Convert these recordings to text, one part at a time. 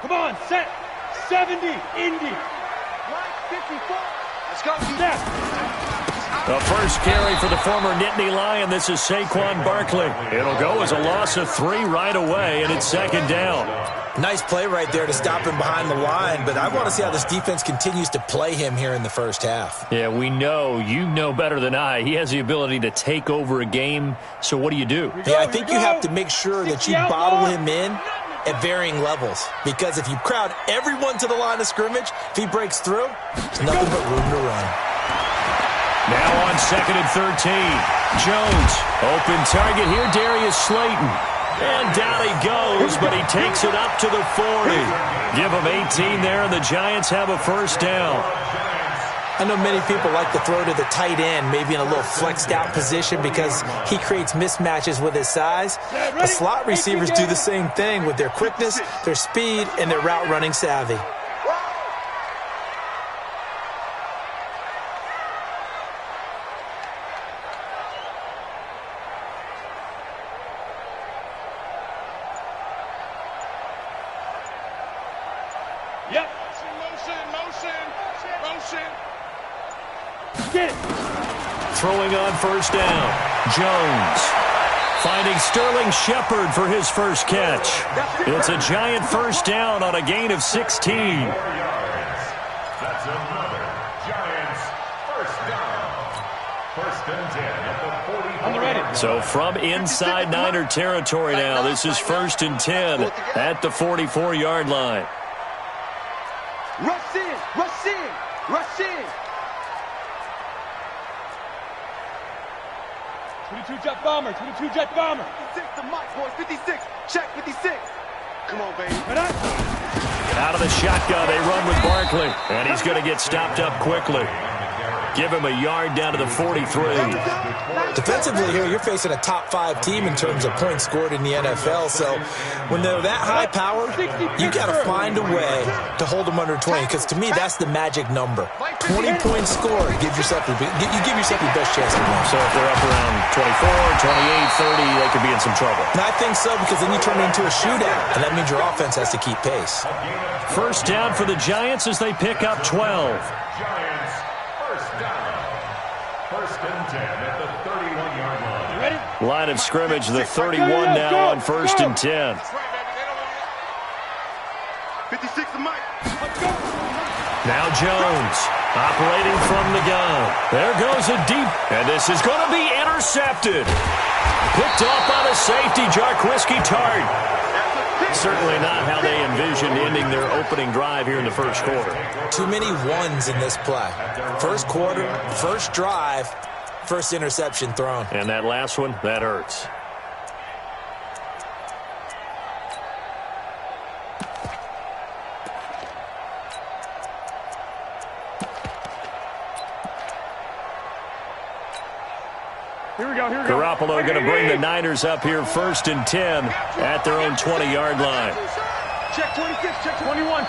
Come on, set. 70, Indy. 54. Let's go. The first carry for the former Nittany Lion. This is Saquon Barkley. It'll go as a loss of 3 right away, and it's second down. Nice play right there to stop him behind the line, but I want to see how this defense continues to play him here in the first half. Yeah, we know. You know better than I. He has the ability to take over a game, so what do you do? Yeah, I think you have to make sure that you bottle him in at varying levels, because if you crowd everyone to the line of scrimmage, if he breaks through, there's nothing but room to run. Now on 2nd and 13. Jones, open target here, Darius Slayton. And down he goes, but he takes it up to the 40. Give him 18 there, and the Giants have a first down. I know many people like to throw to the tight end, maybe in a little flexed out position because he creates mismatches with his size. But slot receivers do the same thing with their quickness, their speed, and their route running savvy. Yep. Motion. Get it. Throwing on first down. Jones finding Sterling Shepard for his first catch. It's a Giant first down on a gain of 16. That's another Giants first down. First and 10 at the 40. On the ready. So from inside Niner territory now, this is 1st and 10 at the 44-yard line. Rush in. 22-jet bomber. 56 to Mike, boys. 56. Check 56. Come on, baby. Out of the shotgun, they run with Barkley. And he's going to get stopped up quickly. Give him a yard down to the 43. Defensively here, you're facing a top 5 team in terms of points scored in the NFL. So when they're that high power, you got to find a way to hold them under 20. Because to me, that's the magic number. 20 points scored. You give yourself your best chance to win. So if they're up around 24, 28, 30, they could be in some trouble. And I think so, because then you turn it into a shootout. And that means your offense has to keep pace. First down for the Giants as they pick up 12. Giants first down. First and 10 at the 31-yard line. Ready? Line of scrimmage, the 31 now on 1st and 10. 56 to Mike. Let's go. Now Jones operating from the gun. There goes a deep, and this is going to be intercepted. Picked off by the safety, Jarquiski Tart. Certainly not how they envisioned ending their opening drive here in the first quarter. Too many ones in this play. First quarter, first drive, first interception thrown. And that last one, that hurts. Here we go. Garoppolo going to bring the Niners up here 1st and 10 at their own 20-yard line. Check 26, check 21.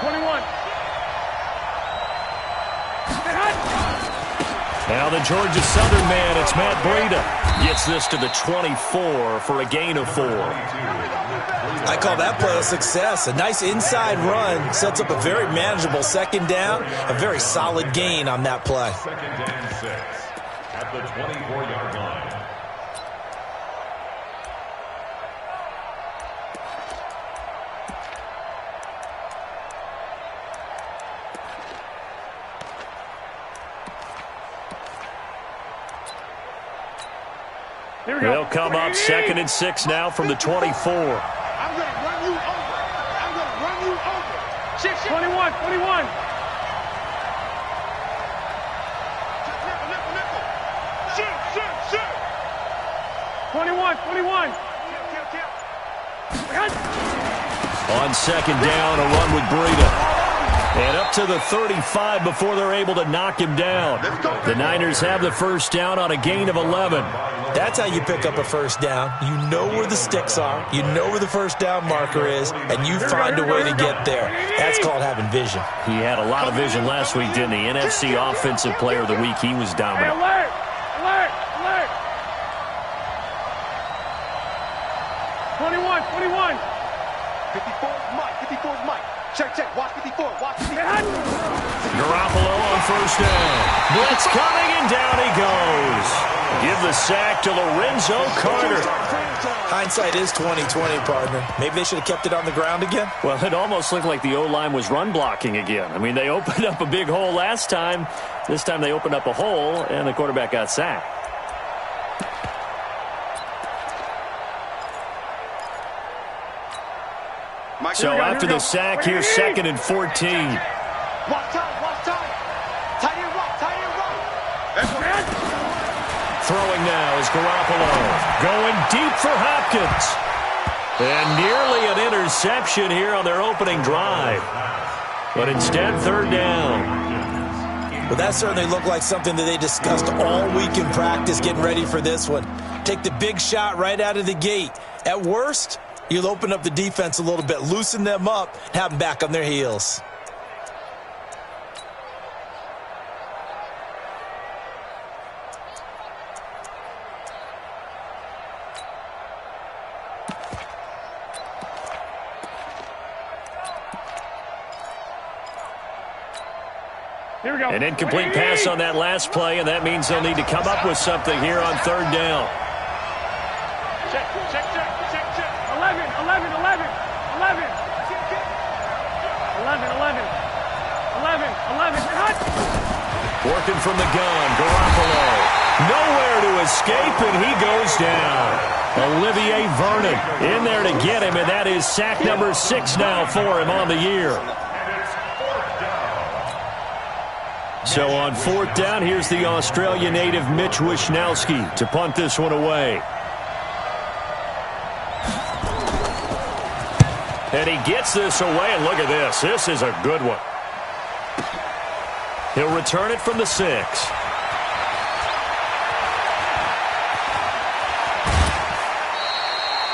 Now the Georgia Southern man, it's Matt Breida. Gets this to the 24 for a gain of 4. I call that play a success. A nice inside run sets up a very manageable second down, a very solid gain on that play. Second and 6 at the 24-yard line. They'll come up 2nd and 6 now from the 24. I'm going to run you over. 21. Shoot. 21. On 2nd down, a run with Breida. And up to the 35 before they're able to knock him down. The Niners have the first down on a gain of 11. That's how you pick up a first down. You know where the sticks are. You know where the first down marker is, and you find a way to get there. That's called having vision. He had a lot of vision last week, didn't he? NFC Offensive Player of the Week. He was dominant. Alert. 21. 54's Mike. Check first down. Blitz coming, and down he goes. Give the sack to Lorenzo Carter. Hindsight is 20/20, partner. Maybe they should have kept it on the ground again. Well, it almost looked like the O-line was run blocking again. I mean, they opened up a big hole last time. This time they opened up a hole, and the quarterback got sacked. So after the sack, here's 2nd and 14. Watch time, watch time. Tight end rock, tight end rock. Throwing now is Garoppolo. Going deep for Hopkins. And nearly an interception here on their opening drive. But instead, 3rd down. Well, that certainly looked like something that they discussed all week in practice getting ready for this one. Take the big shot right out of the gate. At worst, you'll open up the defense a little bit, loosen them up, have them back on their heels. Here we go. An incomplete pass on that last play, and that means they'll need to come up with something here on 3rd down. Check, check, check, check, check. 11, 11, 11, 11. 11, 11. 11, 11. Hot. Working from the gun, Garoppolo. Nowhere to escape, and he goes down. Olivier Vernon in there to get him, and that is sack number 6 now for him on the year. So on 4th down, here's the Australian native Mitch Wishnowsky to punt this one away. And he gets this away, and look at this. This is a good one. He'll return it from the 6.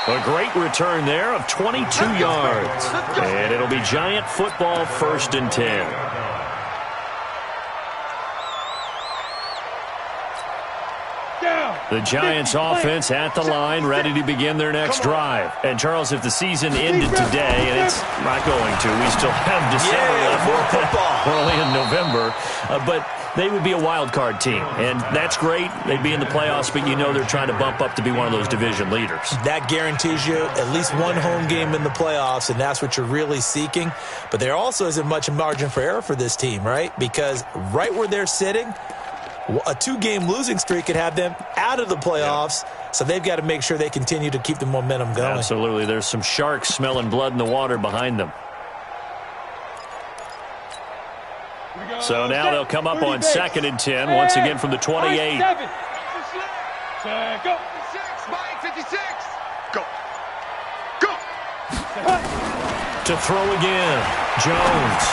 A great return there of 22 yards. And it'll be Giant football, 1st and 10. The Giants offense at the line, ready to begin their next drive. And, Charles, if the season ended today, and it's not going to, we still have December left. More football. We're only in November. But they would be a wild card team, and that's great. They'd be in the playoffs, but you know they're trying to bump up to be one of those division leaders. That guarantees you at least one home game in the playoffs, and that's what you're really seeking. But there also isn't much margin for error for this team, right? Because right where they're sitting, a 2-game losing streak could have them out of the playoffs, so they've got to make sure they continue to keep the momentum going. Absolutely. There's some sharks smelling blood in the water behind them. So now they'll come up on 2nd and 10, once again from the 28. Go. 56. Go. Go. To throw again, Jones.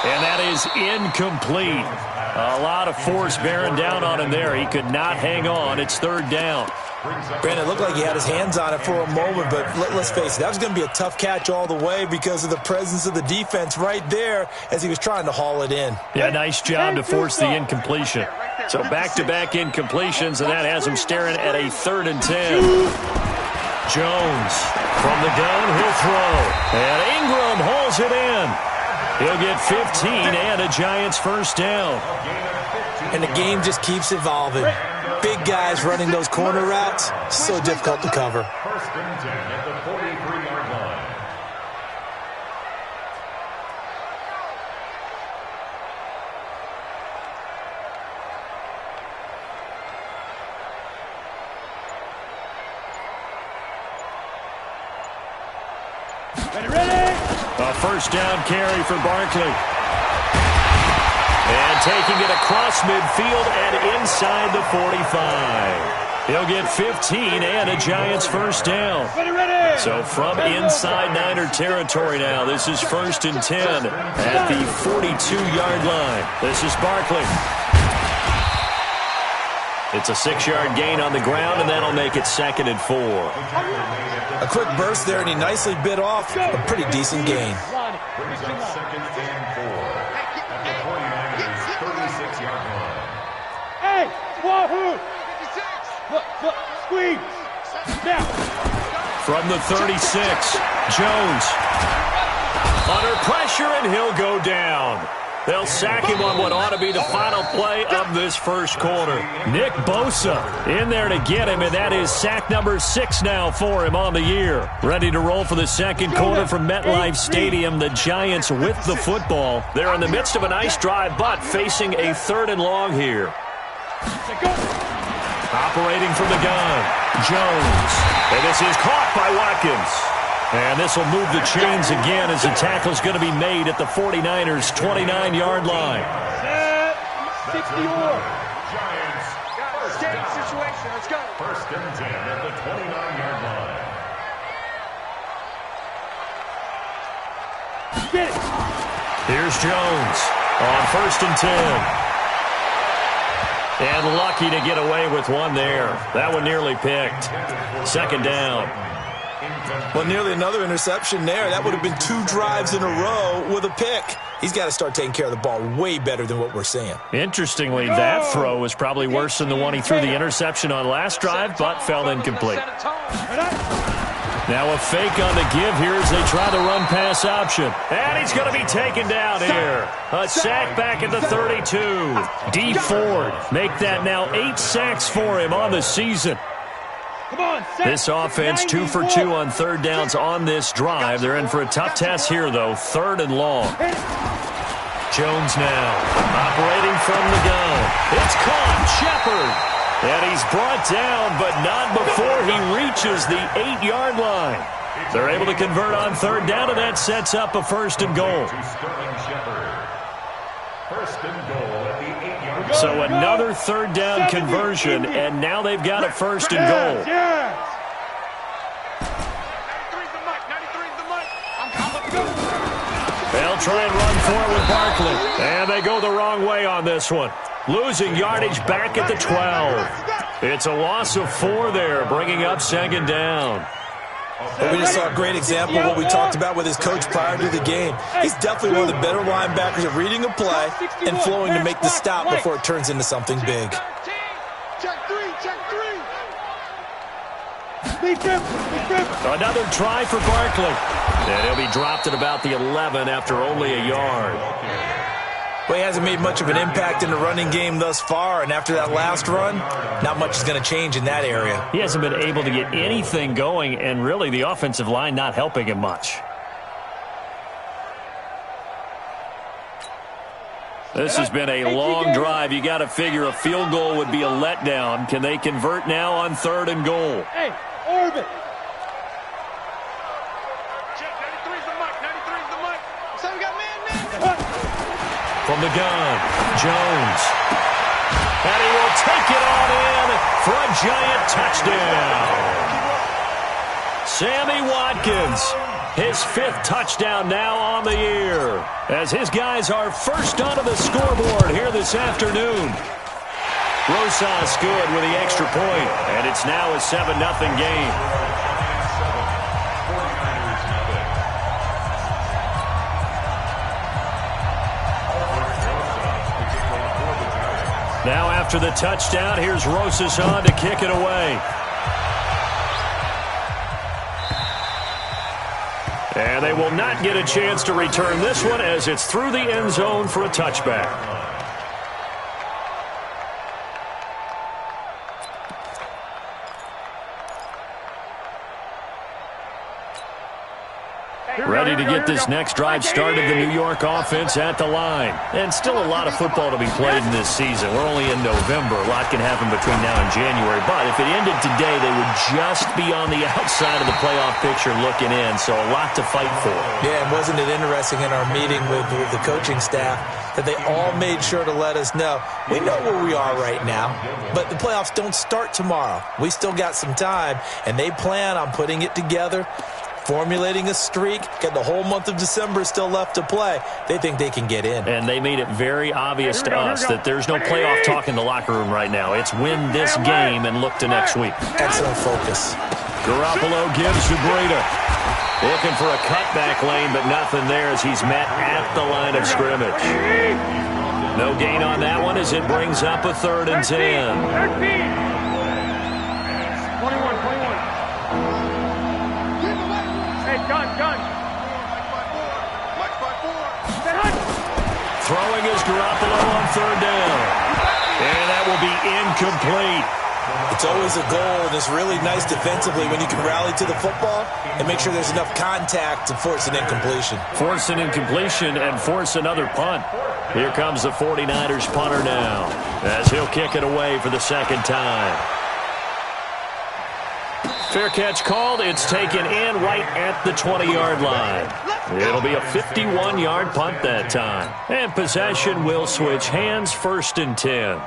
And that is incomplete. A lot of force bearing down on him there. He could not hang on. It's 3rd down. Brandon, it looked like he had his hands on it for a moment, but let's face it, that was going to be a tough catch all the way because of the presence of the defense right there as he was trying to haul it in. Yeah, nice job to force the incompletion. So back-to-back incompletions, and that has him staring at a 3rd and 10. Jones from the gun, he'll throw. And Ingram hauls it in. He'll get 15 and a Giants 1st down. And the game just keeps evolving. Big guys running those corner routes, so difficult to cover. 1st and 10 at the 43-yard line. Ready. A 1st down carry for Barkley. And taking it across midfield and inside the 45. He'll get 15 and a Giants 1st down. Ready. So from inside Niner territory now, this is 1st and 10 at the 42-yard line. This is Barkley. It's a 6-yard gain on the ground, and that'll make it 2nd and 4. A quick burst there, and he nicely bit off a pretty decent gain. Brings up 2nd and 4 at the 49ers 36-yard line. Hey, wahoo! Look, squeeze. Now. From the 36, Jones. Under pressure, and he'll go down. They'll sack him on what ought to be the final play of this first quarter. Nick Bosa in there to get him, and that is sack number 6 now for him on the year. Ready to roll for the second quarter from MetLife Stadium. The Giants with the football. They're in the midst of a nice drive, but facing a 3rd and long here. Operating from the gun, Jones. And this is caught by Watkins. And this will move the chains again as the tackle's going to be made at the 49ers' 29-yard line. 64. Giants. State situation. Let's go. 1st and 10 at the 29-yard line. Get it. Here's Jones on 1st and 10. And lucky to get away with one there. That one nearly picked. 2nd down. Well, nearly another interception there. That would have been 2 drives in a row with a pick. He's got to start taking care of the ball way better than what we're seeing. Interestingly, that throw was probably worse than the one he threw the interception on last drive, but fell incomplete. Now a fake on the give here as they try the run-pass option. And he's going to be taken down here. A sack back at the 32. D. Ford make that now 8 sacks for him on the season. This offense 2 for 2 on 3rd downs on this drive. They're in for a tough test here, though. 3rd and long. Jones now operating from the gun. It's caught. Shepard. And he's brought down, but not before he reaches the 8-yard line. They're able to convert on 3rd down, and that sets up a 1st and goal. 1st and goal at the 8-yard line. So another 3rd down conversion, and now they've got a 1st and goal. They'll try and run for it with Barkley. And they go the wrong way on this one. Losing yardage back at the 12. It's a loss of 4 there, bringing up 2nd down. But we just saw a great example of what we talked about with his coach prior to the game. He's definitely one of the better linebackers at reading a play and flowing to make the stop before it turns into something big. Check 3. Another try for Barkley. And he'll be dropped at about the 11 after only a yard. Well, he hasn't made much of an impact in the running game thus far, and after that last run, not much is going to change in that area. He hasn't been able to get anything going, and really the offensive line not helping him much. This has been a long drive. You got to figure a field goal would be a letdown. Can they convert now on 3rd and goal? Hey, orbit. From the gun, Jones. And he will take it on in for a giant touchdown. Sammy Watkins, his 5th touchdown now on the year, as his guys are first onto the scoreboard here this afternoon. Rosas good with the extra point, and it's now a 7-0 game. Now after the touchdown, here's Rosas on to kick it away. And they will not get a chance to return this one as it's through the end zone for a touchback. Ready to get this next drive started, the New York offense at the line. And still a lot of football to be played in this season. We're only in November. A lot can happen between now and January. But if it ended today, they would just be on the outside of the playoff picture looking in. So a lot to fight for. Yeah, and wasn't it interesting in our meeting with the coaching staff that they all made sure to let us know, we know where we are right now, but the playoffs don't start tomorrow. We still got some time, and they plan on putting it together, formulating a streak, got the whole month of December still left to play. They think they can get in. And they made it very obvious to us that there's no playoff talk in the locker room right now. It's win this game and look to next week. Excellent focus. Garoppolo gives to Breida. Looking for a cutback lane, but nothing there as he's met at the line of scrimmage. No gain on that one as it brings up a 3rd and 10. 21. Hey, gun. Throwing throwing is Garoppolo on third down. And that will be incomplete. It's always a goal, and it's really nice defensively when you can rally to the football and make sure there's enough contact to force an incompletion. Force an incompletion and force another punt. Here comes the 49ers punter now, as he'll kick it away for the second time. Fair catch called. It's taken in right at the 20-yard line. It'll be a 51-yard punt that time. And possession will switch hands, 1st and 10.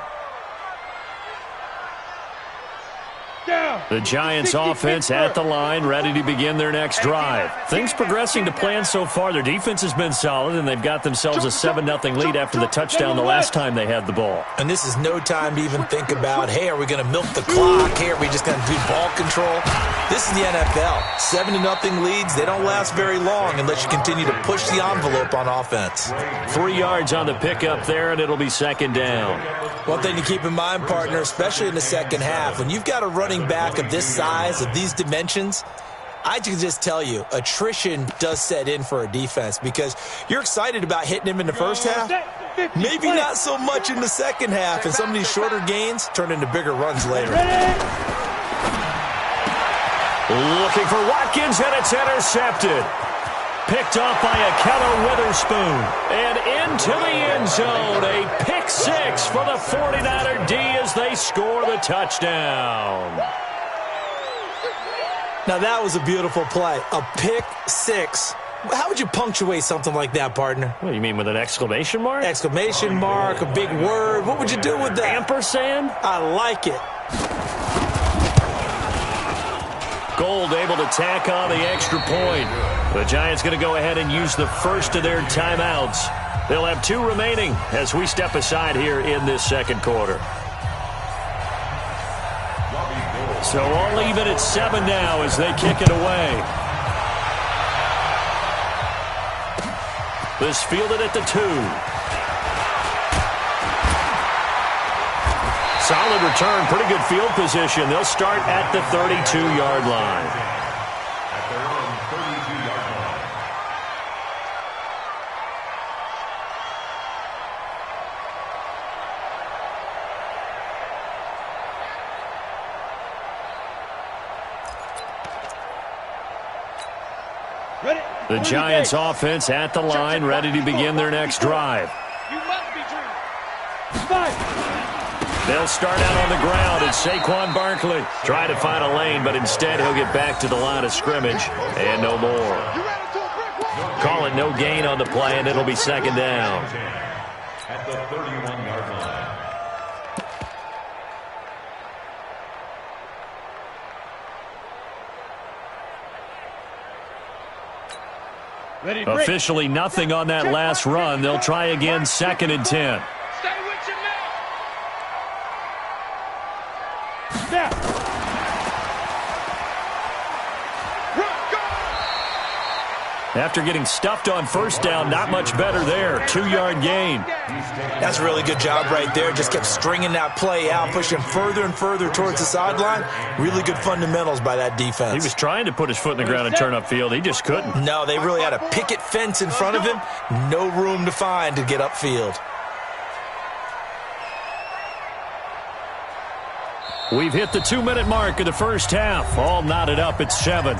The Giants offense at the line, ready to begin their next drive. Things progressing to plan so far. Their defense has been solid, and they've got themselves a 7-0 lead after the touchdown the last time they had the ball. And this is no time to even think about, hey, are we going to milk the clock? Hey, are we just going to do ball control? This is the NFL. 7-0 leads, they don't last very long unless you continue to push the envelope on offense. 3 yards on the pickup there, and it'll be second down. One thing to keep in mind, partner, especially in the second half, when you've got a running back of this size, of these dimensions, I can just tell you, attrition does set in for a defense because you're excited about hitting him in the first half. Maybe not so much in the second half, and some of these shorter gains turn into bigger runs later. Looking for Watkins, and it's intercepted. Picked off by a Keller Witherspoon. And into the end zone. A pick six for the 49er D as they score the touchdown. Now that was a beautiful play. A pick six. How would you punctuate something like that, partner? What do you mean, with an exclamation mark? Exclamation mark, a big word. What would you do with that? Ampersand? I like it. Gold able to tack on the extra point. The Giants going to go ahead and use the first of their timeouts. They'll have 2 remaining as we step aside here in this second quarter. So all even at 7 now as they kick it away. This fielded at the 2. Solid return, pretty good field position. They'll start at the 32-yard line. At their own 32-yard line. The Giants offense at the line, ready to begin their next drive. You must be dreaming. They'll start out on the ground, and Saquon Barkley trying to find a lane, but instead he'll get back to the line of scrimmage and no more. Call it no gain on the play, and it'll be second down. At the 31-yard line. Officially nothing on that last run. They'll try again, 2nd and 10. Stay with your man. Snap. After getting stuffed on first down, not much better there. 2-yard gain. That's a really good job right there. Just kept stringing that play out, pushing further and further towards the sideline. Really good fundamentals by that defense. He was trying to put his foot in the ground and turn upfield. He just couldn't. No, they really had a picket fence in front of him. No room to find to get upfield. We've hit the 2-minute mark of the first half. All knotted up at 7.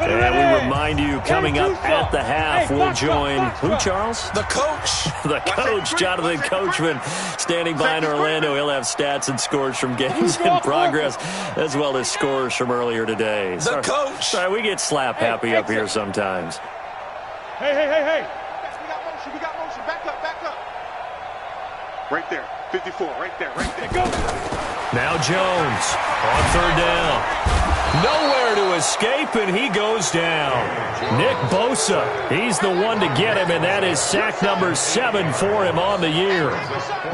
And we remind you, coming up at the half, we'll join who, Charles? The coach. The coach, Jonathan Coachman, standing by in Orlando. He'll have stats and scores from games in progress, as well as scores from earlier today. The coach. Sorry, we get slap happy up here sometimes. Hey. We got motion. Back up. Right there. 54, right there. Go. Now Jones on third down. Nowhere to escape, and he goes down. Nick Bosa, he's the one to get him, and that is sack number 7 for him on the year.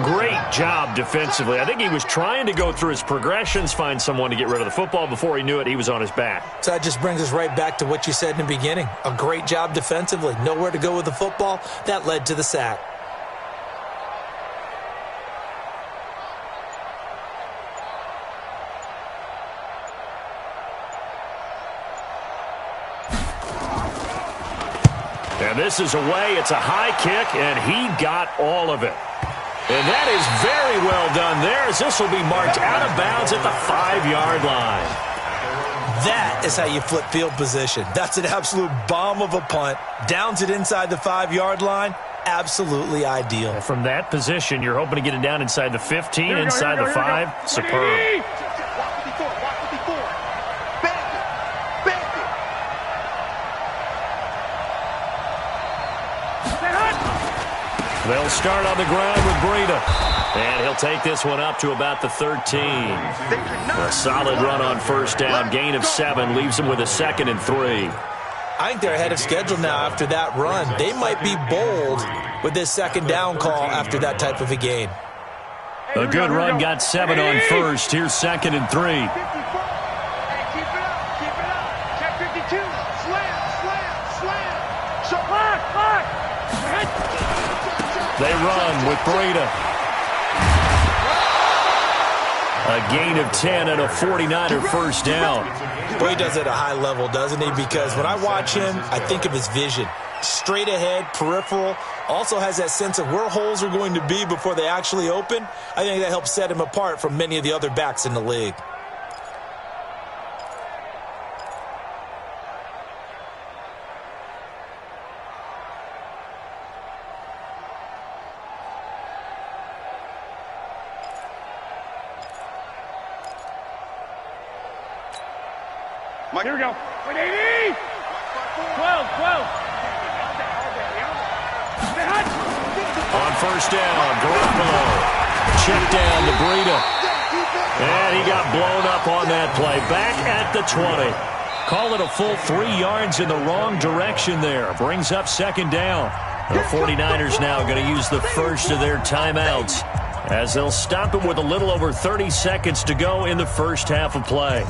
Great job defensively. I think he was trying to go through his progressions, find someone to get rid of the football. Before he knew it, he was on his back. So that just brings us right back to what you said in the beginning. A great job defensively. Nowhere to go with the football. That led to the sack. And this is away. It's a high kick, and he got all of it. And that is very well done there, as this will be marked out of bounds at the 5-yard line. That is how you flip field position. That's an absolute bomb of a punt. Downs it inside the 5-yard line. Absolutely ideal. And from that position, you're hoping to get it down inside the 15, inside the 5. Superb. They'll start on the ground with Breida. And he'll take this one up to about the 13. A solid run on first down. Gain of 7 leaves them with a 2nd and 3. I think they're ahead of schedule now after that run. They might be bold with this 2nd down call after that type of a gain. A good run got 7 on first. Here's 2nd and 3. They run with Breida. A gain of 10 and a 49er first down. Boy, he does it at a high level, doesn't he? Because when I watch him, I think of his vision. Straight ahead, peripheral. Also has that sense of where holes are going to be before they actually open. I think that helps set him apart from many of the other backs in the league. Here we go. 12, 12. On first down, Garoppolo. Check down to Breida. And he got blown up on that play. Back at the 20. Call it a full 3 yards in the wrong direction there. Brings up 2nd down. The 49ers now going to use the first of their timeouts, as they'll stop it with a little over 30 seconds to go in the first half of play.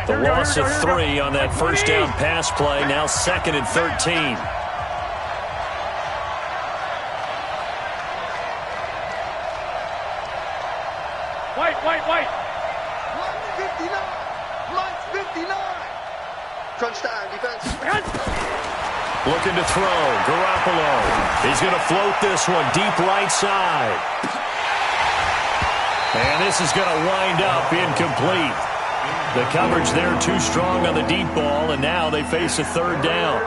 The loss of 3 on that first down pass play. Now 2nd and 13. White. Mike's 59. Crunch time, defense. Looking to throw. Garoppolo. He's going to float this one deep right side. And this is going to wind up incomplete. The coverage there too strong on the deep ball, and now they face a 3rd down.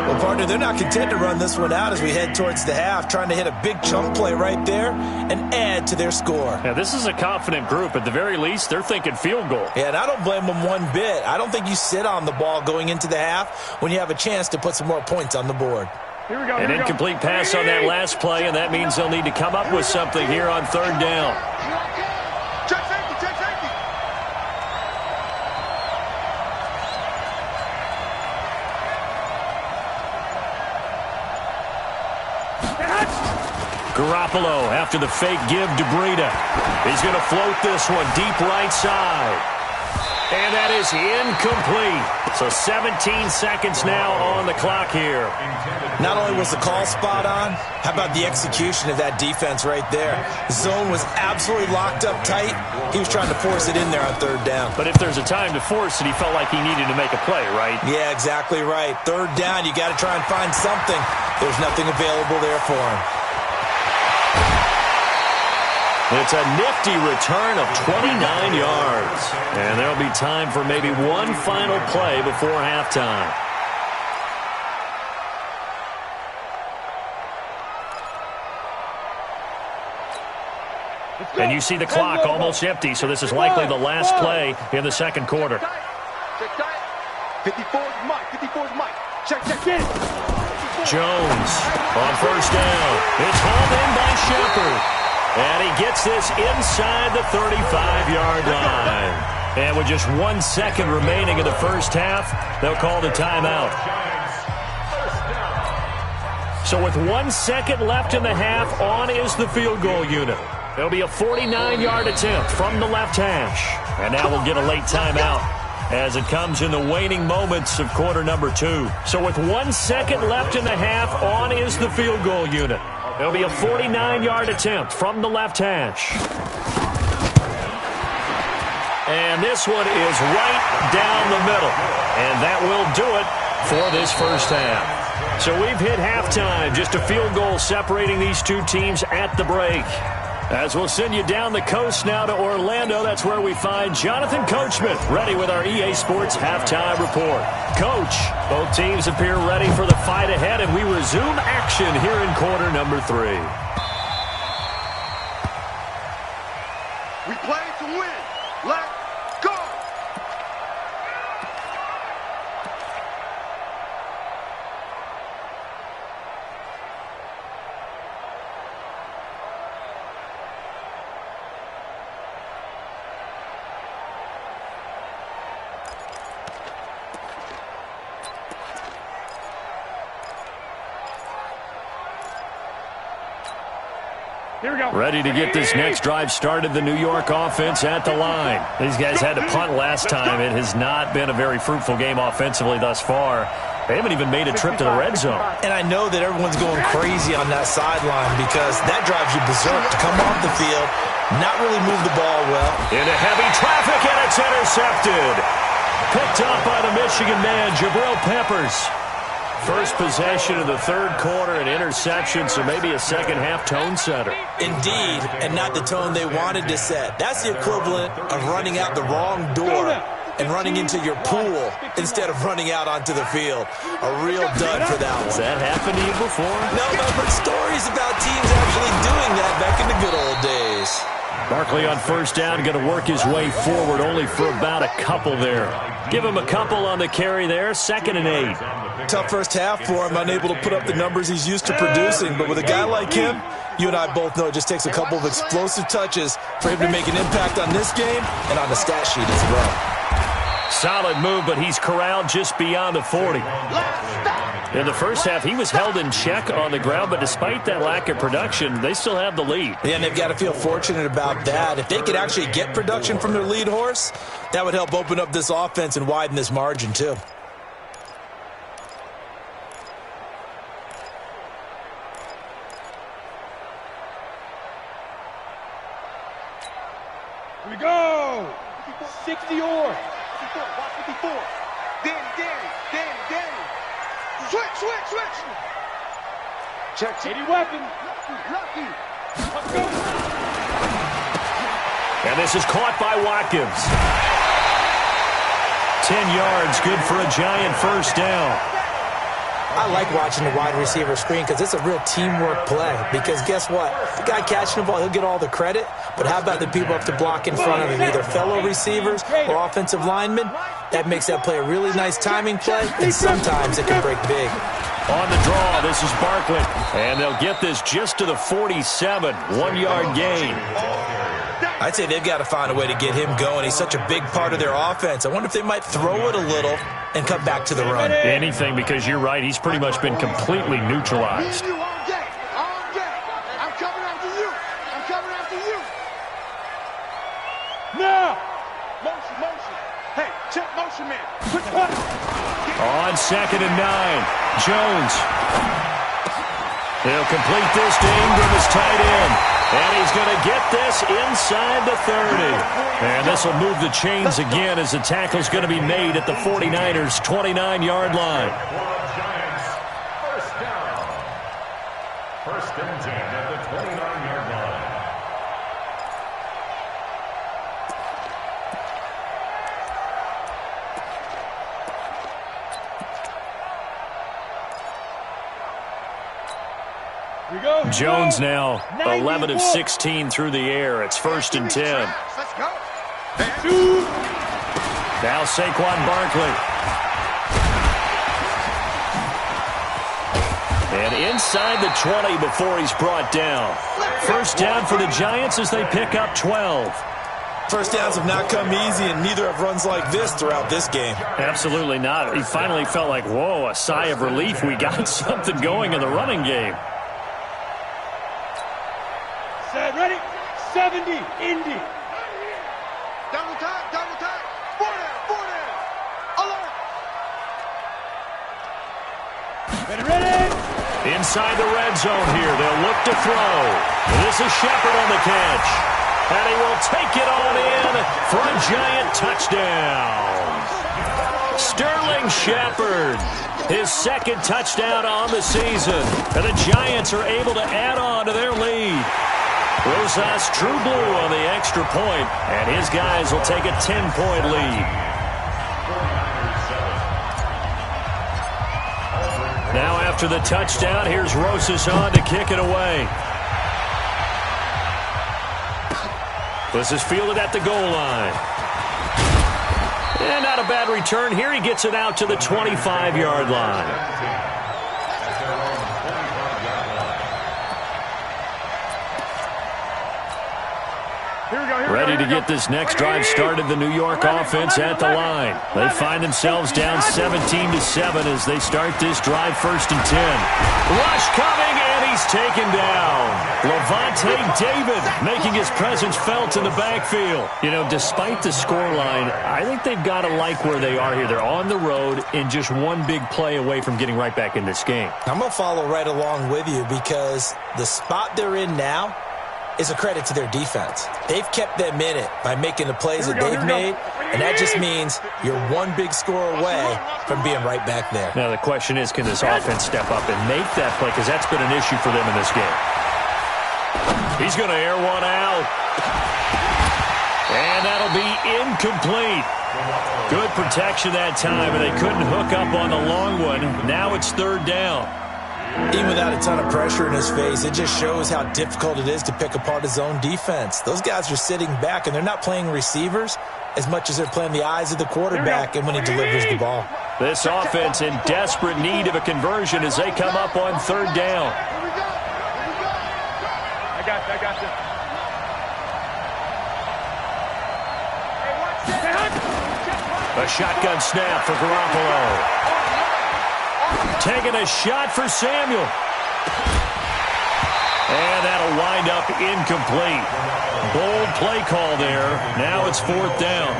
Well, partner, they're not content to run this one out as we head towards the half, trying to hit a big chunk play right there and add to their score. Yeah, this is a confident group. At the very least, they're thinking field goal. Yeah, and I don't blame them one bit. I don't think you sit on the ball going into the half when you have a chance to put some more points on the board. Here we go. An incomplete pass on that last play, and that means they'll need to come up with something here on 3rd down. Check safety. Garoppolo after the fake give to Breida. He's going to float this one deep right side. And that is incomplete. So 17 seconds now on the clock here. Not only was the call spot on, how about the execution of that defense right there? The zone was absolutely locked up tight. He was trying to force it in there on 3rd down. But if there's a time to force it, he felt like he needed to make a play, right? Yeah, exactly right. 3rd down, you got to try and find something. There's nothing available there for him. It's a nifty return of 29 yards. And there'll be time for maybe one final play before halftime. And you see the clock almost empty, so this is likely the last play in the 2nd quarter. 54's Mike. Check in. Jones on first down. It's hauled in by Shepard. And he gets this inside the 35-yard line. And with just 1 second remaining in the first half, they'll call the timeout. So with 1 second left in the half, on is the field goal unit. There'll be a 49-yard attempt from the left hash. And now we'll get a late timeout. as it comes in the waning moments of quarter number 2. So with 1 second left in the half, on is the field goal unit. It'll be a 49-yard attempt from the left hash. And this one is right down the middle. And that will do it for this first half. So we've hit halftime. Just a field goal separating these two teams at the break. As we'll send you down the coast now to Orlando, that's where we find Jonathan Coachman ready with our EA Sports Halftime Report. Coach, both teams appear ready for the fight ahead, and we resume action here in quarter number 3. We play to win. Let's go! Here we go. Ready to get this next drive started, the New York offense at the line. These guys had to punt last time. It has not been a very fruitful game offensively thus far. They haven't even made a trip to the red zone. And I know that everyone's going crazy on that sideline because that drives you berserk to come off the field, not really move the ball well. Into heavy traffic, and it's intercepted. Picked up by the Michigan man, Jabril Peppers. First possession of the third quarter, an interception, so maybe a second-half tone setter. Indeed, and not the tone they wanted to set. That's the equivalent of running out the wrong door and running into your pool instead of running out onto the field. A real dud for that one. Has that happened to you before? No, but I've heard stories about teams actually doing that back in the good old days. Barkley on first down, going to work his way forward, only for about a couple there. Give him a couple on the carry there, 2nd and 8. Tough first half for him, unable to put up the numbers he's used to producing. But with a guy like him, you and I both know it just takes a couple of explosive touches for him to make an impact on this game and on the stat sheet as well. Solid move, but he's corralled just beyond the 40. In the first half, he was held in check on the ground, but despite that lack of production, they still have the lead. Yeah, and they've got to feel fortunate about that. If they could actually get production from their lead horse, that would help open up this offense and widen this margin too. Here we go! 60 or. 54, watch 54. Danny. Switch. Check. 80 weapon. Lucky. Let's go. And this is caught by Watkins. 10 yards, good for a giant first down. I like watching the wide receiver screen because it's a real teamwork play. Because guess what? The guy catching the ball, he'll get all the credit. But how about the people up to block in front of him, either fellow receivers or offensive linemen? That makes that play a really nice timing play, and sometimes it can break big. On the draw, this is Barkley. And they'll get this just to the 47, 1-yard gain. I'd say they've got to find a way to get him going. He's such a big part of their offense. I wonder if they might throw it a little and come back to the run. Anything, because you're right, he's pretty much been completely neutralized. I'm coming after you. Now! Motion. Hey, check motion, man. Quick punt. On 2nd and 9, Jones. He'll complete this to Ingram as tight end. And he's going to get this inside the 30. And this will move the chains again as the tackle's going to be made at the 49ers' 29-yard line. First down. 1st and 10 at the 29-yard line. Jones now 11 of 16 through the air. It's 1st and 10. Let's go. Now Saquon Barkley. And inside the 20 before he's brought down. First down for the Giants as they pick up 12. First downs have not come easy, and neither have runs like this throughout this game. Absolutely not. He finally felt like, whoa, a sigh of relief. We got something going in the running game. Set, ready? 70, Indy. Double time. 4 down. Inside the red zone here, they'll look to throw. This is Shepard on the catch. And he will take it on in for a giant touchdown. Sterling Shepard, his second touchdown on the season. And the Giants are able to add on to their lead. Rosas True Blue on the extra point, and his guys will take a 10-point lead. Now after the touchdown, here's Rosas on to kick it away. This is fielded at the goal line. And not a bad return here. He gets it out to the 25-yard line. Ready to get this next drive started, the New York offense at the line. They find themselves down 17-7 as they start this drive, 1st and 10. Rush coming, and he's taken down. Levante David making his presence felt in the backfield. You know, despite the scoreline, I think they've got to like where they are here. They're on the road and just one big play away from getting right back in this game. I'm going to follow right along with you because the spot they're in now is a credit to their defense. They've kept them in it by making the plays that they've made, and that just means you're one big score away from being right back there. Now the question is, can this offense step up and make that play, because that's been an issue for them in this game. He's going to air one out, and that'll be incomplete. Good protection that time, and they couldn't hook up on the long one. Now it's 3rd down. Even without a ton of pressure in his face, it just shows how difficult it is to pick apart his own defense. Those guys are sitting back, and they're not playing receivers as much as they're playing the eyes of the quarterback and when he delivers the ball. This offense in desperate need of a conversion as they come up on 3rd down. I got this. A shotgun snap for Garoppolo. Taking a shot for Samuel. And that'll wind up incomplete. Bold play call there. Now it's 4th down.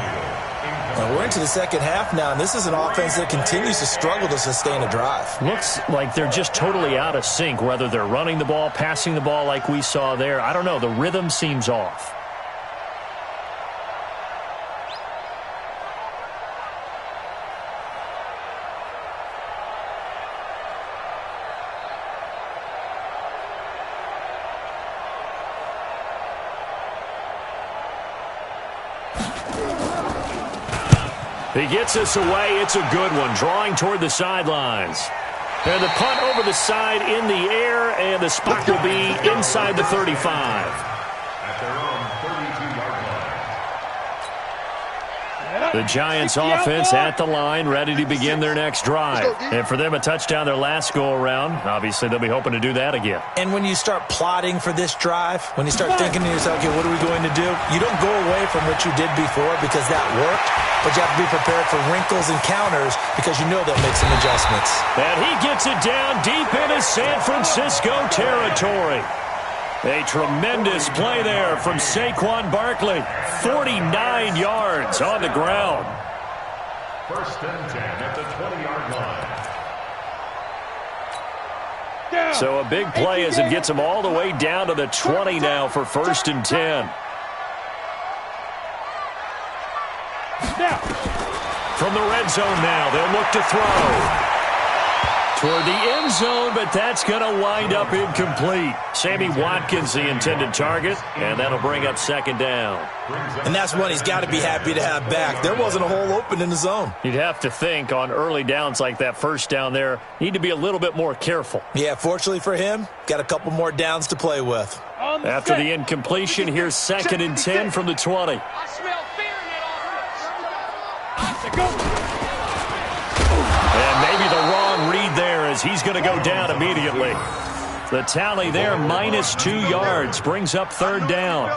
Well, we're into the second half now, and this is an offense that continues to struggle to sustain a drive. Looks like they're just totally out of sync, whether they're running the ball, passing the ball like we saw there. I don't know. The rhythm seems off. He gets us away. It's a good one. Drawing toward the sidelines. And the punt over the side in the air, and the spot will be inside the 35. At their own 32-yard line. The Giants offense at the line, ready to begin their next drive. And for them, a touchdown their last go-around. Obviously, they'll be hoping to do that again. And when you start plotting for this drive, when you start thinking to yourself, okay, what are we going to do? You don't go away from what you did before because that worked, but you have to be prepared for wrinkles and counters because you know they'll make some adjustments. And he gets it down deep into San Francisco territory. A tremendous play there from Saquon Barkley. 49 yards on the ground. 1st and 10 at the 20-yard line. So a big play as it gets him all the way down to the 20 now for 1st and 10. From the red zone now, they'll look to throw. Toward the end zone, but that's going to wind up incomplete. Sammy Watkins, the intended target, and that'll bring up 2nd down. And that's one he's got to be happy to have back. There wasn't a hole open in the zone. You'd have to think on early downs like that 1st down there, need to be a little bit more careful. Yeah, fortunately for him, got a couple more downs to play with. After the incompletion, here's 2nd and 10 from the 20. I smell fear in that offense. And maybe the wrong read there as he's going to go down immediately. The tally there, -2 yards, brings up 3rd down.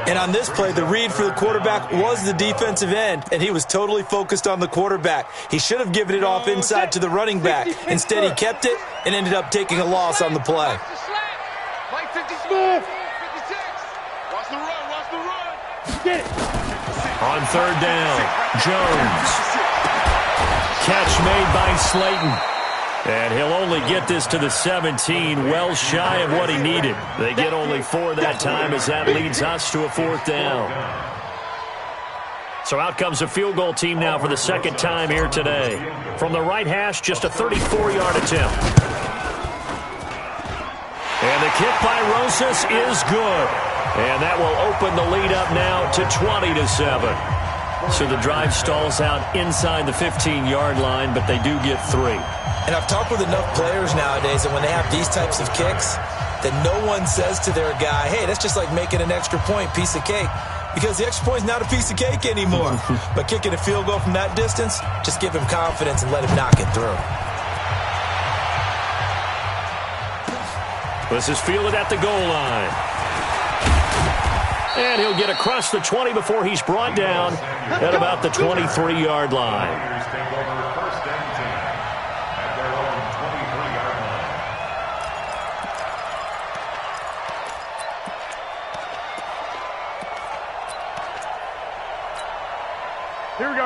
And on this play, the read for the quarterback was the defensive end, and he was totally focused on the quarterback. He should have given it off inside to the running back. Instead, he kept it and ended up taking a loss on the play. Play 56. Watch the run. Get it. On 3rd down, Jones. Catch made by Slayton. And he'll only get this to the 17, well shy of what he needed. They get only 4 that time as that leads us to a 4th down. So out comes a field goal team now for the 2nd time here today. From the right hash, just a 34-yard attempt. And the kick by Rosas is good. And that will open the lead up now to 20-7. So the drive stalls out inside the 15-yard line, but they do get 3. And I've talked with enough players nowadays that when they have these types of kicks, that no one says to their guy, hey, that's just like making an extra point, piece of cake. Because the extra point is not a piece of cake anymore. But kicking a field goal from that distance, just give him confidence and let him knock it through. This is fielded at the goal line. And he'll get across the 20 before he's brought down at about the 23-yard line.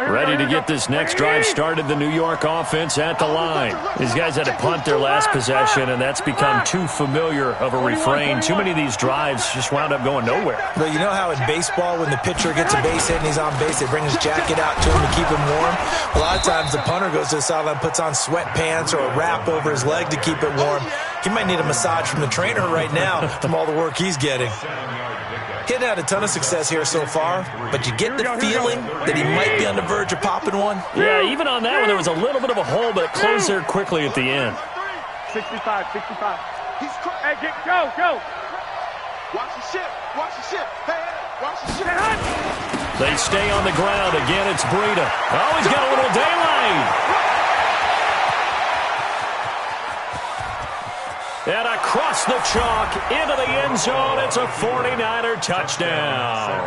Ready to get this next drive started, the New York offense at the line. These guys had to punt their last possession, and that's become too familiar of a refrain. Too many of these drives just wound up going nowhere. Well, you know how in baseball, when the pitcher gets a base hit and he's on base, they bring his jacket out to him to keep him warm? A lot of times the punter goes to the sideline, puts on sweatpants or a wrap over his leg to keep it warm. He might need a massage from the trainer right now from all the work he's getting. He hadn't had a ton of success here so far, but you get the feeling that he might be on the verge of popping one. Yeah, even on that one, there was a little bit of a hole, but it closed there quickly at the end. 65. Hey, go. Watch the ship. Hey, watch the ship. They stay on the ground. Again, it's Breida. Oh, he's got a little daylight. And across the chalk, into the end zone, it's a 49er touchdown.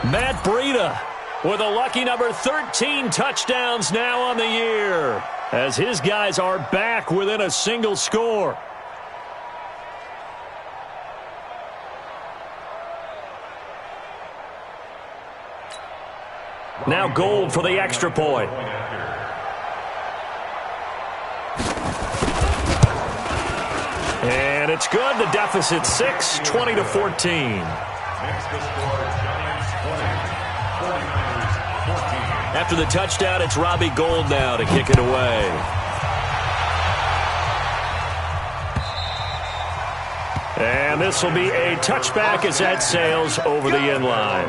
Matt Breida with a lucky number 13 touchdowns now on the year, as his guys are back within a single score. Now Gold for the extra point. And it's good. The deficit 6, 20-14. After the touchdown, it's Robbie Gould now to kick it away. And this will be a touchback as that sails over the end line.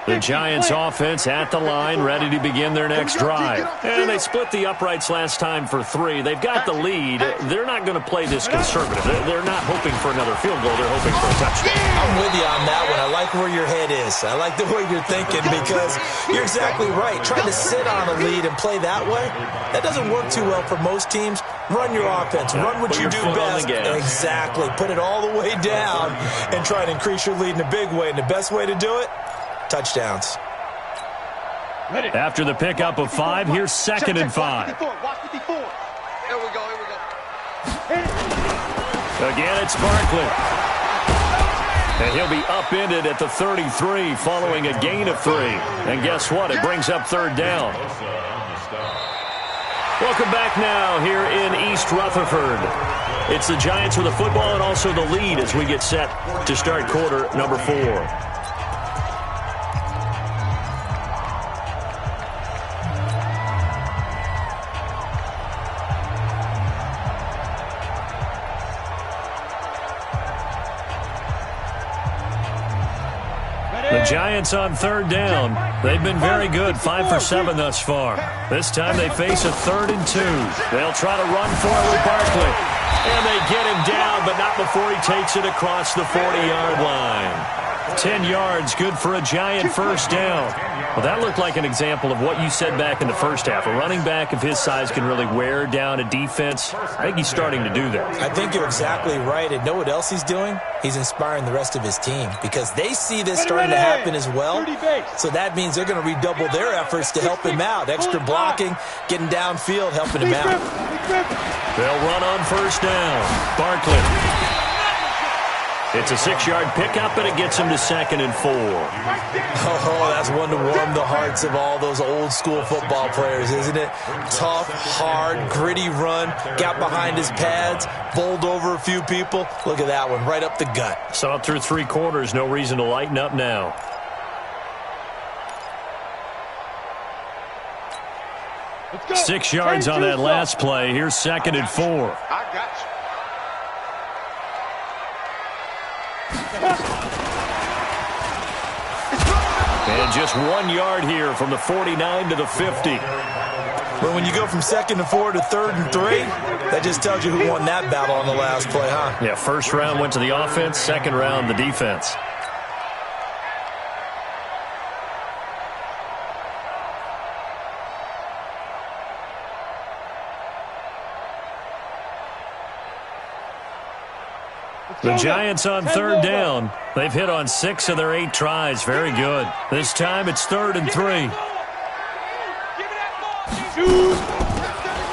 The Giants offense at the line, ready to begin their next drive. And they split the uprights last time for 3. They've got the lead. They're not going to play this conservative. They're not hoping for another field goal. They're hoping for a touchdown. I'm with you on that one. I like where your head is. I like the way you're thinking, because you're exactly right. Trying to sit on a lead and play that way, that doesn't work too well for most teams. Run your offense. Run what you do best. Exactly. Put it all the way down and try to increase your lead in a big way. And the best way to do it, touchdowns. After the pickup of 5, here's 2nd and 5. Watch 54. Here we go. Again, it's Barkley. And he'll be upended at the 33 following a gain of 3. And guess what? It brings up 3rd down. Welcome back now here in East Rutherford. It's the Giants with the football and also the lead as we get set to start quarter number 4. The Giants on 3rd down. They've been very good, 5 for 7 thus far. This time they face a 3rd and 2. They'll try to run for it with Barkley. And they get him down, but not before he takes it across the 40-yard line. 10 yards, good for a Giant 1st down. Well, that looked like an example of what you said back in the first half. A running back of his size can really wear down a defense. I think he's starting to do that. I think you're exactly right. And know what else he's doing? He's inspiring the rest of his team, because they see this starting to happen as well. So that means they're going to redouble their efforts to help him out. Extra blocking, getting downfield, helping him out. They'll run on 1st down. Barkley. It's a 6-yard pickup, and it gets him to 2nd and 4. Oh, that's one to warm the hearts of all those old-school football players, isn't it? Tough, hard, gritty run, got behind his pads, bowled over a few people. Look at that one, right up the gut. Saw it through 3 quarters, no reason to lighten up now. Let's go. 6 yards on that last play. Here's 2nd and 4. I got you. And just 1 yard here from the 49 to the 50. But when you go from 2nd and 4 to 3rd and 3, that just tells you who won that battle on the last play, huh? Yeah, first round went to the offense, second round the defense. The Giants on 3rd down. They've hit on 6 of their 8 tries. Very good. This time it's 3rd and 3.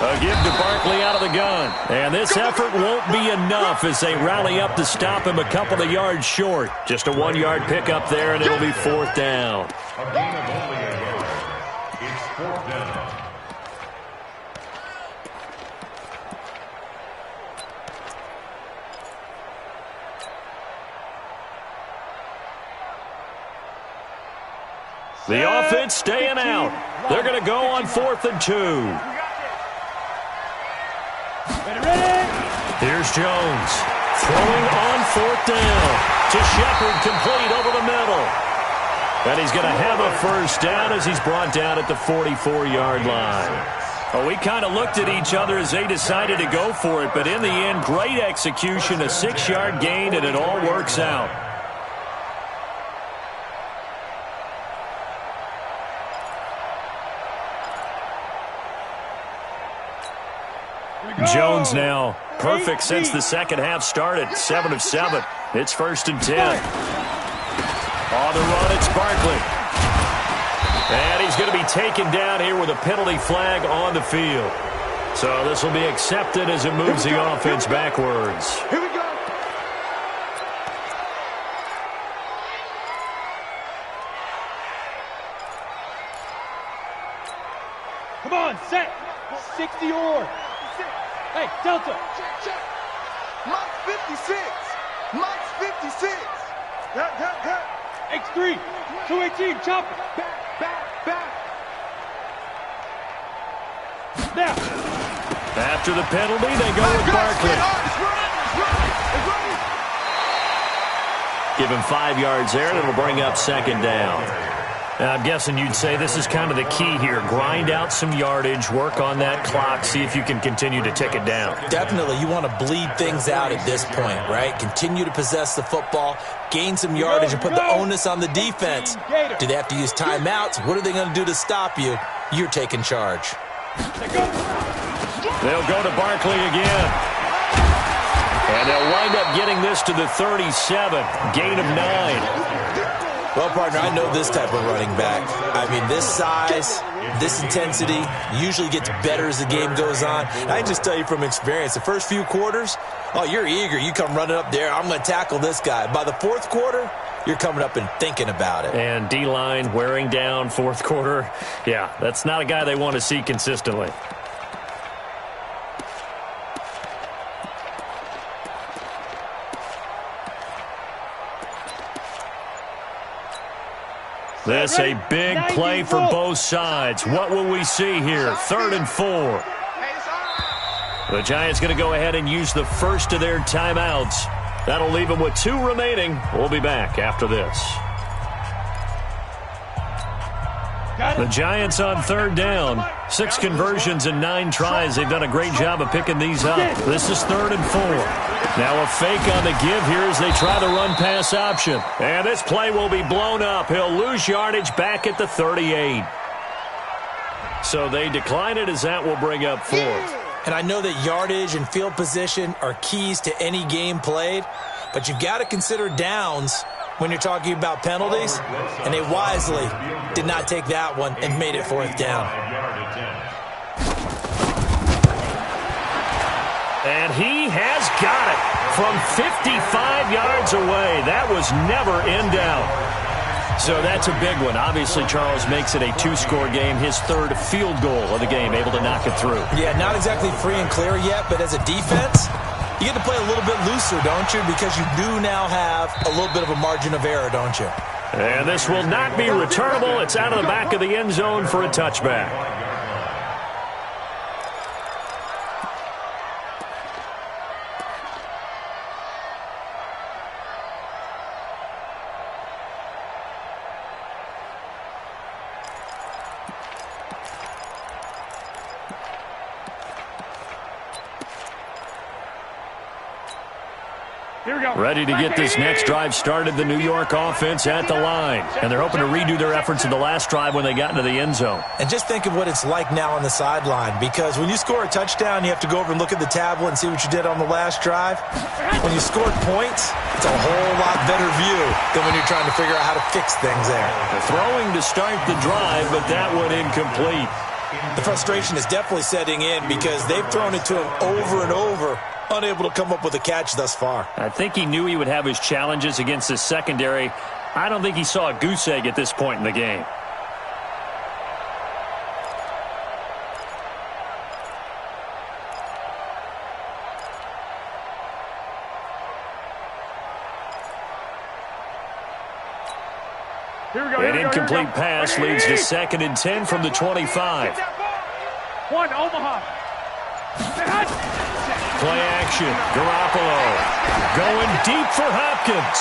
A give to Barkley out of the gun. And this effort won't be enough as they rally up to stop him a couple of yards short. Just a 1-yard pickup there, and it'll be 4th down. A gain of only a yard. It's 4th down. The offense staying out. They're going to go on 4th and 2. Here's Jones. Throwing on 4th down to Shepard, complete over the middle. And he's going to have a first down as he's brought down at the 44-yard line. Well, we kind of looked at each other as they decided to go for it, but in the end, great execution, a 6-yard gain, and it all works out. Jones now perfect since the second half started. 7 of 7. It's 1st and 10. On the run, it's Barkley. And he's going to be taken down here with a penalty flag on the field. So this will be accepted as it moves the offense backwards. Here we go. Come on, set. 60 or. Hey, Delta. Check, check. Mike's 56. Mike's 56. X3. 218. Chop it. Back. Now. After the penalty, they go with Barkley. Give him 5 yards there, and it'll bring up 2nd down. Now, I'm guessing you'd say this is kind of the key here. Grind out some yardage, work on that clock, see if you can continue to tick it down. Definitely. You want to bleed things out at this point, right? Continue to possess the football, gain some yardage, and put the onus on the defense. Do they have to use timeouts? What are they going to do to stop you? You're taking charge. They'll go to Barkley again. And they'll wind up getting this to the 37. Gain of 9. Well, partner, I know this type of running back. I mean, this size, this intensity usually gets better as the game goes on. And I can just tell you from experience, the first few quarters, oh, you're eager. You come running up there, I'm going to tackle this guy. By the 4th quarter, you're coming up and thinking about it. And D-line wearing down 4th quarter. Yeah, that's not a guy they want to see consistently. This a big play for both sides. What will we see here? 3rd and 4. The Giants going to go ahead and use the first of their timeouts. That'll leave them with 2 remaining. We'll be back after this. The Giants on 3rd down. 6 conversions and 9 tries. They've done a great job of picking these up. This is 3rd and 4. Now a fake on the give here as they try the run-pass option. And this play will be blown up. He'll lose yardage back at the 38. So they decline it as that will bring up 4th. And I know that yardage and field position are keys to any game played, but you've got to consider downs when you're talking about penalties, and they wisely did not take that one and made it 4th down. And he has got it. from 55 yards away. That was never in doubt. So that's a big one. Obviously, Charles makes it a two-score game, his third field goal of the game, able to knock it through. Yeah, not exactly free and clear yet, but as a defense, you get to play a little bit looser, don't you? Because you do now have a little bit of a margin of error, don't you? And this will not be returnable. It's out of the back of the end zone for a touchback. Ready to get this next drive started, the New York offense at the line. And they're hoping to redo their efforts in the last drive when they got into the end zone. And just think of what it's like now on the sideline, because when you score a touchdown, you have to go over and look at the tablet and see what you did on the last drive. When you scored points, it's a whole lot better view than when you're trying to figure out how to fix things there. They're throwing to start the drive, but that one incomplete. The frustration is definitely setting in because they've thrown it to him over and over, unable to come up with a catch thus far. I think he knew he would have his challenges against his secondary. I don't think he saw a goose egg at this point in the game. An incomplete pass leads to 2nd and 10 from the 25. One, Omaha. Play action. Garoppolo going deep for Hopkins.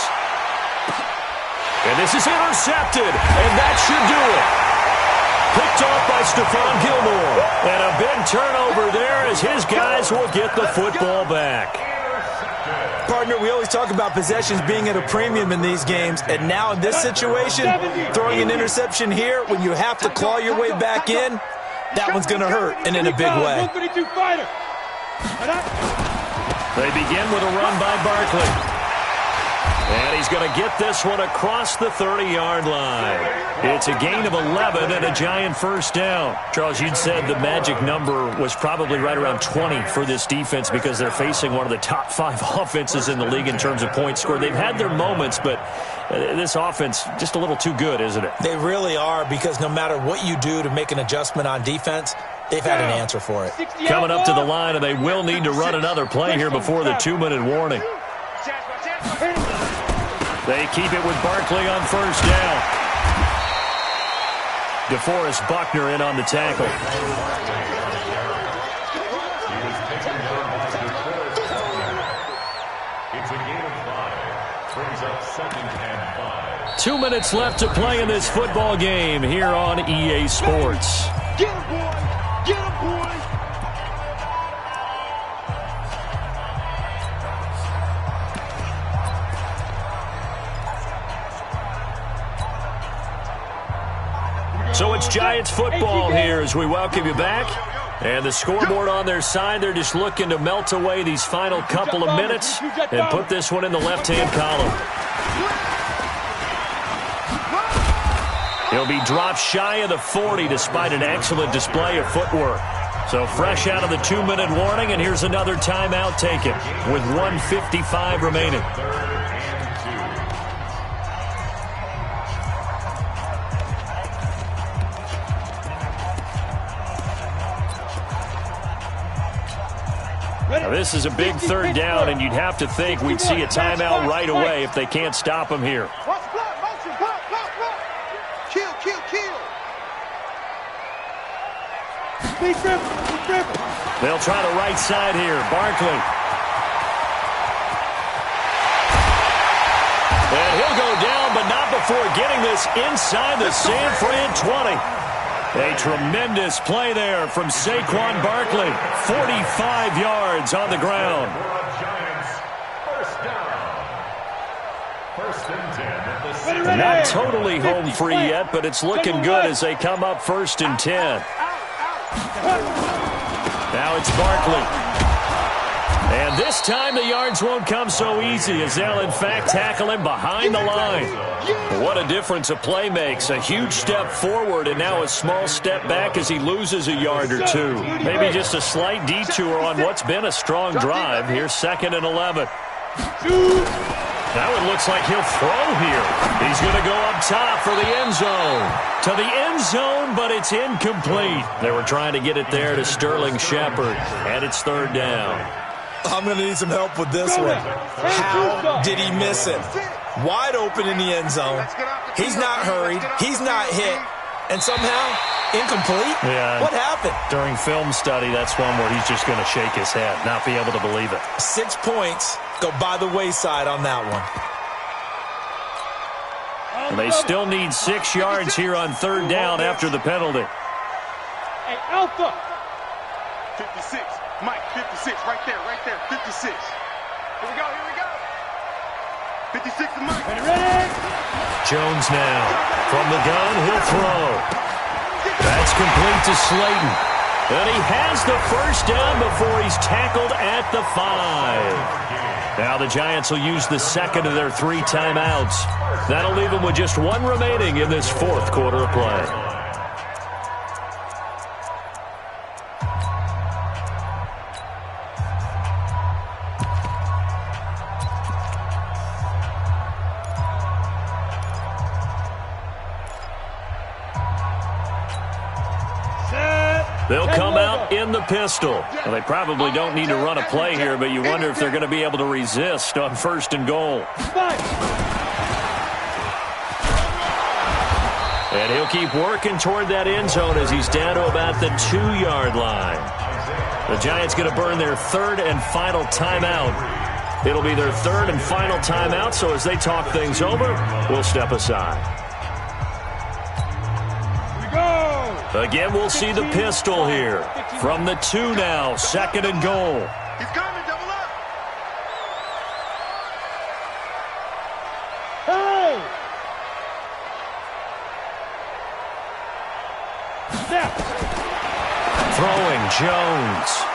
And this is intercepted, and that should do it. Picked off by Stephon Gilmore. And a big turnover there as his guys will get the football back. Partner, we always talk about possessions being at a premium in these games, and now in this situation, throwing an interception here when you have to claw your way back in, that one's going to hurt, and in a big way. They begin with a run by Barkley. And he's going to get this one across the 30-yard line. It's a gain of 11 and a giant first down. Charles, you'd said the magic number was probably right around 20 for this defense because they're facing one of the top 5 offenses in the league in terms of points scored. They've had their moments, but this offense just a little too good, isn't it? They really are, because no matter what you do to make an adjustment on defense, they've had an answer for it. Coming up to the line, and they will need to run another play here before the 2-minute warning. They keep it with Barkley on first down. DeForest Buckner in on the tackle. It's a gain of 5. Brings up 2nd and 5. 2 minutes left to play in this football game here on EA Sports. Get him, boy! Get him, boy! So it's Giants football here as we welcome you back. And the scoreboard on their side, they're just looking to melt away these final couple of minutes and put this one in the left-hand column. He'll be dropped shy of the 40 despite an excellent display of footwork. So fresh out of the 2-minute warning, and here's another timeout taken with 1:55 remaining. Now, this is a big third down, and you'd have to think we'd see a timeout right away if they can't stop him here. Kill, kill, kill. They'll try the right side here. Barkley. And he'll go down, but not before getting this inside the San Fran 20. A tremendous play there from Saquon Barkley. 45 yards on the ground. Not totally home free yet, but it's looking good as they come up 1st and 10. Now it's Barkley. And this time the yards won't come so easy as they'll in fact tackle him behind the line. What a difference a play makes. A huge step forward and now a small step back as he loses a yard or two. Maybe just a slight detour on what's been a strong drive. Here's 2nd and 11. Now it looks like he'll throw here. He's going to go up top for the end zone. To the end zone, but it's incomplete. They were trying to get it there to Sterling Shepard, and it's third down. I'm going to need some help with this one. How did he miss it? Wide open in the end zone. He's not hurried. He's not hit. And somehow, incomplete? Yeah. What happened? During film study, that's one where he's just going to shake his head, not be able to believe it. 6 points go by the wayside on that one. And they still need 6 yards here on third down after the penalty. Hey, Alpha. 56. Mike, 56. Right there. 56. Here we go. 56 to Mike. Ready? Jones now. From the gun, he'll throw. That's complete to Slayton. And he has the first down before he's tackled at the 5. Now the Giants will use the second of their 3 timeouts. That'll leave them with just 1 remaining in this fourth quarter of play. They'll come out in the pistol. Well, they probably don't need to run a play here, but you wonder if they're going to be able to resist on first and goal. And he'll keep working toward that end zone as he's down to about the 2-yard line. The Giants going to burn their third and final timeout. It'll be their third and final timeout, so as they talk things over, we'll step aside. Again, we'll see the pistol here. From the 2 now, second and goal. He's coming, double up. Hey! Snap. Throwing, Jones.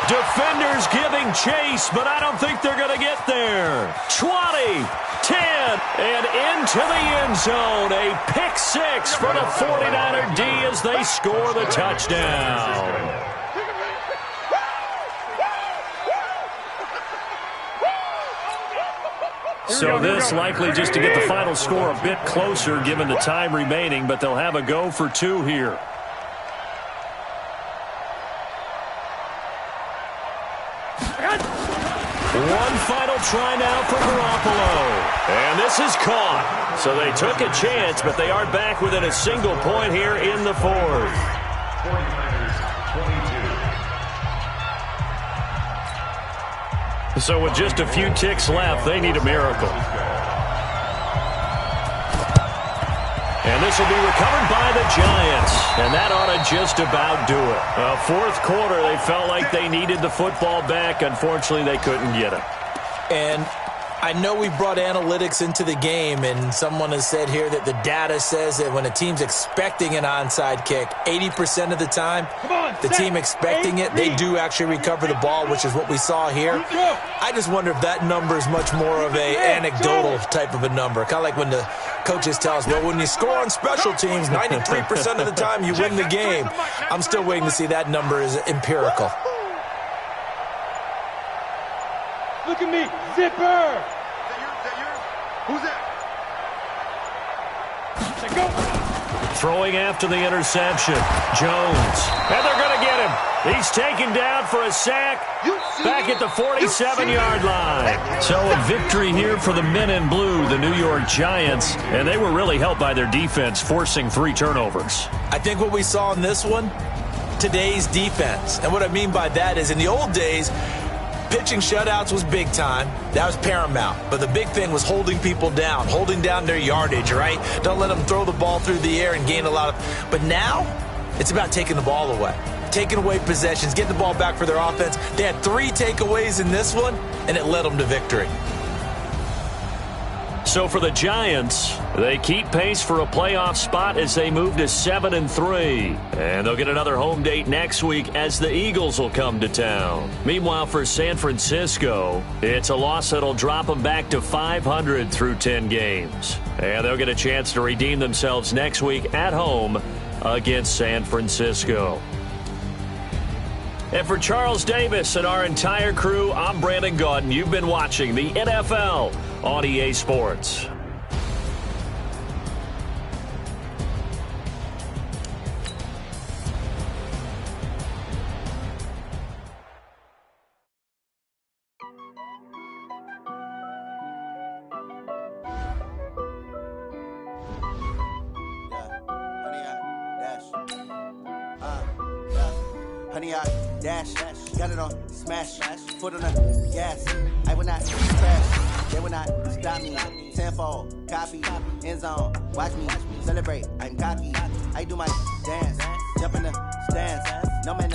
Defenders giving chase, but I don't think they're going to get there. 20, 10, and into the end zone. A pick 6 for the 49er D as they score the touchdown. So this likely just to get the final score a bit closer given the time remaining, but they'll have a go for 2 here. One final try now for Garoppolo. And this is caught. So they took a chance, but they are back within a single point here in the fourth. 49ers 22. So with just a few ticks left, they need a miracle. And this will be recovered by the Giants. And that ought to just about do it. Fourth quarter, they felt like they needed the football back. Unfortunately, they couldn't get it. And I know we brought analytics into the game, and someone has said here that the data says that when a team's expecting an onside kick, 80% of the time, the team expecting it, they do actually recover the ball, which is what we saw here. I just wonder if that number is much more of a anecdotal type of a number. Kind of like when the coaches tell us, well, when you score on special teams, 93% of the time you win the game. I'm still waiting to see that number is empirical. Look at me, Zipper. Who's that? Go. Throwing after the interception. Jones. And they're going to get him. He's taken down for a sack back at the 47-yard line. So a victory here for the men in blue, the New York Giants. And they were really helped by their defense, forcing 3 turnovers. I think what we saw in this one, today's defense. And what I mean by that is in the old days, pitching shutouts was big time. That was paramount. But the big thing was holding people down, holding down their yardage, right? Don't let them throw the ball through the air and gain a lot of... But now, it's about taking the ball away. Taking away possessions, getting the ball back for their offense. They had 3 takeaways in this one, and it led them to victory. So for the Giants, they keep pace for a playoff spot as they move to 7-3. And they'll get another home date next week as the Eagles will come to town. Meanwhile, for San Francisco, it's a loss that'll drop them back to 500 through 10 games. And they'll get a chance to redeem themselves next week at home against San Francisco. And for Charles Davis and our entire crew, I'm Brandon Gaudin. You've been watching the NFL on EA Sports. Honey, I dash, got it on smash, foot on the gas. I will not crash, they will not stop me. Tenfold, copy, end zone, watch me celebrate. I'm cocky, I do my dance, jump in the stands. No man,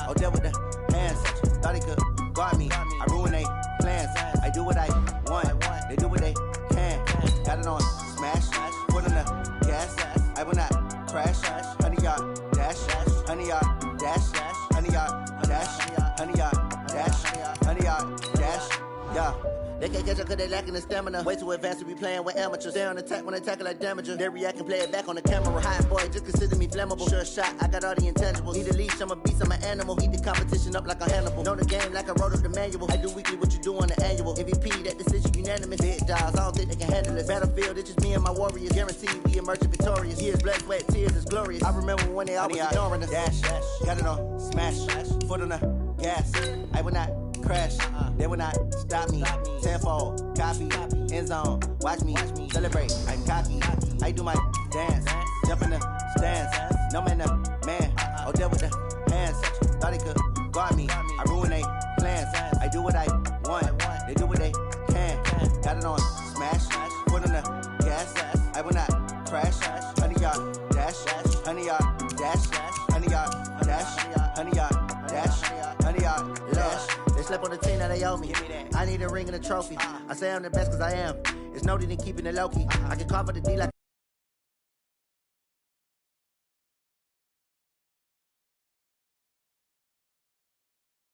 oh, deal with the hands. Thought he could guard me, I ruin they plans. I do what I want, they do what they can. Got it on smash, foot on the gas. I will not crash, honey, y'all dash, honey, y'all dash, honey, y'all dash, honey, y'all dash, honey, y'all dash, yeah. They can't catch up cause they lacking the stamina. Way too advanced to be playing with amateurs. Stay on attack when they tackle like damager. They react and play it back on the camera. Hot boy, just consider me flammable. Sure shot, I got all the intangibles. Need a leash, I'm a beast, I'm an animal. Heat the competition up like a Hannibal. Know the game like I wrote up the manual. I do weekly what you do on the annual. MVP, that decision unanimous. Big dogs, I don't think they can handle it. Battlefield, it's just me and my warriors. Guaranteed we emerge victorious. Years, blood, sweat, tears, is glorious. I remember when they always ignoring us. Dash, got it on smash, foot on the gas. I will not crash, they will not stop me. Tenfold, copy, end zone, watch me celebrate. I'm cocky, I do my dance, jump in the stands. No man, oh, deal with the hands. Thought he could guard me, I ruin they plans. I do what I want, they do what they can. Got it on smash, foot on the gas. I will not crash, honey, y'all dash, honey, y'all dash, honey, y'all dash, honey, y'all dash, honey, y'all dash. They slept on the team that they owe me. I need a ring and a trophy. I say I'm the best cause I am. It's no need in keeping it low key. I can cover the D like